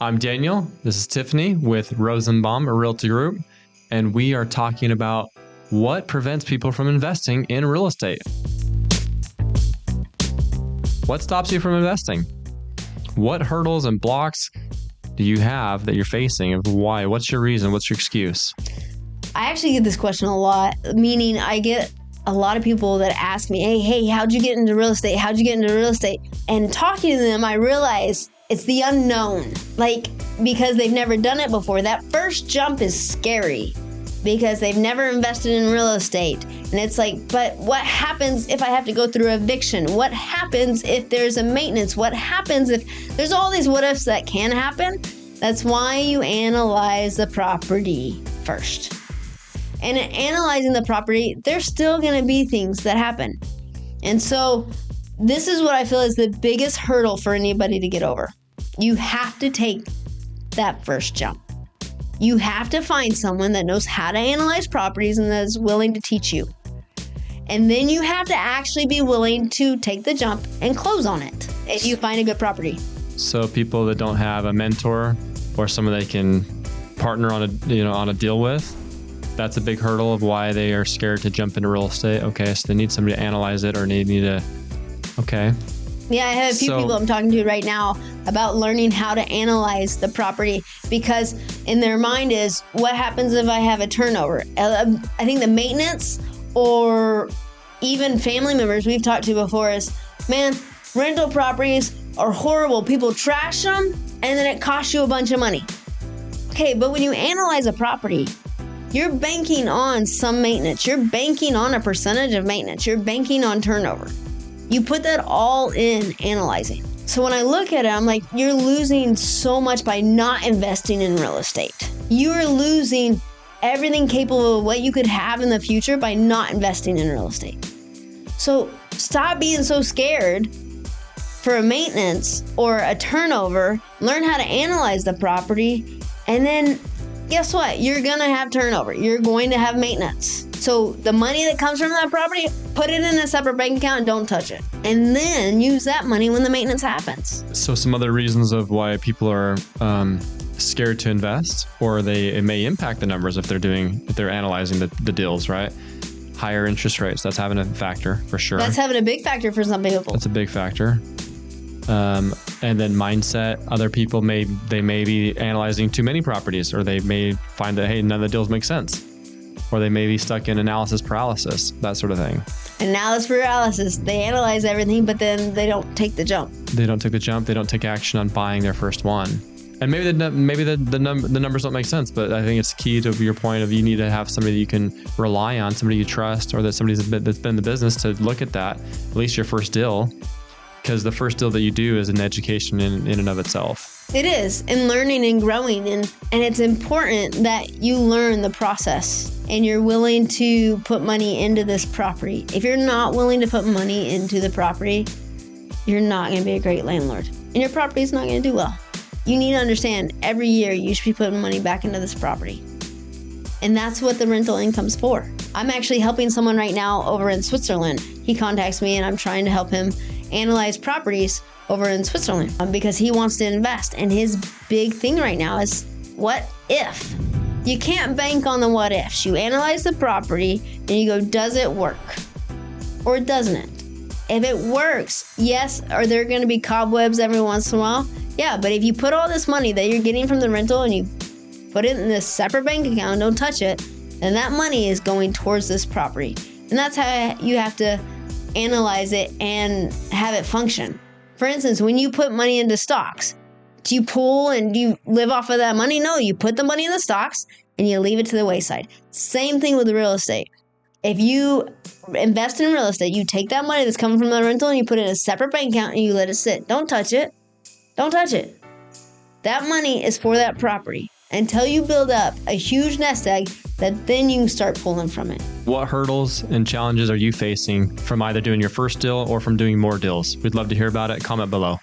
I'm Daniel. This is Tiffany with Rosenbaum, a Realty Group, and we are talking about what prevents people from investing in real estate. What stops you from investing? What hurdles and blocks do you have that you're facing? Of why? What's your reason? What's your excuse? I actually get this question a lot, meaning I get a lot of people that ask me, hey, how'd you get into real estate? How'd you get into real estate? And talking to them, I realize it's the unknown, because they've never done it before. That first jump is scary because they've never invested in real estate. And it's like, but what happens if I have to go through eviction? What happens if there's a maintenance? What happens if there's all these what ifs that can happen? That's why you analyze the property first. And in analyzing the property, there's still going to be things that happen. And so this is what I feel is the biggest hurdle for anybody to get over. You have to take that first jump. You have to find someone that knows how to analyze properties and that is willing to teach you. And then you have to actually be willing to take the jump and close on it if you find a good property. So people that don't have a mentor or someone they can partner on a deal with, that's a big hurdle of why they are scared to jump into real estate. Okay, so they need somebody to analyze it, or they need to. Okay. Yeah, I have a few people I'm talking to right now about learning how to analyze the property, because in their mind is, what happens if I have a turnover? I think the maintenance or even family members we've talked to before is, man, rental properties are horrible. People trash them and then it costs you a bunch of money. Okay, but when you analyze a property, you're banking on some maintenance. You're banking on a percentage of maintenance. You're banking on turnover. You put that all in analyzing. So when I look at it, I'm like, you're losing so much by not investing in real estate. You're losing everything capable of what you could have in the future by not investing in real estate. So stop being so scared for a maintenance or a turnover. Learn how to analyze the property, and then guess what? You're going to have turnover. You're going to have maintenance. So the money that comes from that property, put it in a separate bank account and don't touch it. And then use that money when the maintenance happens. So some other reasons of why people are scared to invest, or it may impact the numbers if they're analyzing the deals, right? Higher interest rates, that's having a factor for sure. That's having a big factor for some people. That's a big factor. And then mindset, other people may be analyzing too many properties, or they may find that, hey, none of the deals make sense. Or they may be stuck in analysis paralysis, that sort of thing. Analysis paralysis. They analyze everything, but then they don't take the jump. They don't take the jump. They don't take action on buying their first one. And maybe the numbers don't make sense, but I think it's key to your point of, you need to have somebody that you can rely on, somebody you trust, or that somebody's that's been in the business to look at that, at least your first deal. Because the first deal that you do is an education in and of itself. It is, and learning and growing. And it's important that you learn the process and you're willing to put money into this property. If you're not willing to put money into the property, you're not going to be a great landlord. And your property is not going to do well. You need to understand, every year you should be putting money back into this property. And that's what the rental income's for. I'm actually helping someone right now over in Switzerland. He contacts me and I'm trying to help him analyze properties over in Switzerland because he wants to invest. And his big thing right now is, what if? You can't bank on the what ifs. You analyze the property and you go, does it work? Or doesn't it? If it works, yes, are there going to be cobwebs every once in a while? Yeah, but if you put all this money that you're getting from the rental and you put it in this separate bank account, don't touch it, then that money is going towards this property. And that's how you have to analyze it and have it function. For instance, when you put money into stocks, do you pull and do you live off of that money? No, you put the money in the stocks and you leave it to the wayside. Same thing with the real estate. If you invest in real estate, you take that money that's coming from the rental and you put it in a separate bank account and you let it sit. Don't touch it. Don't touch it. That money is for that property until you build up a huge nest egg that then you can start pulling from it. What hurdles and challenges are you facing from either doing your first deal or from doing more deals? We'd love to hear about it. Comment below.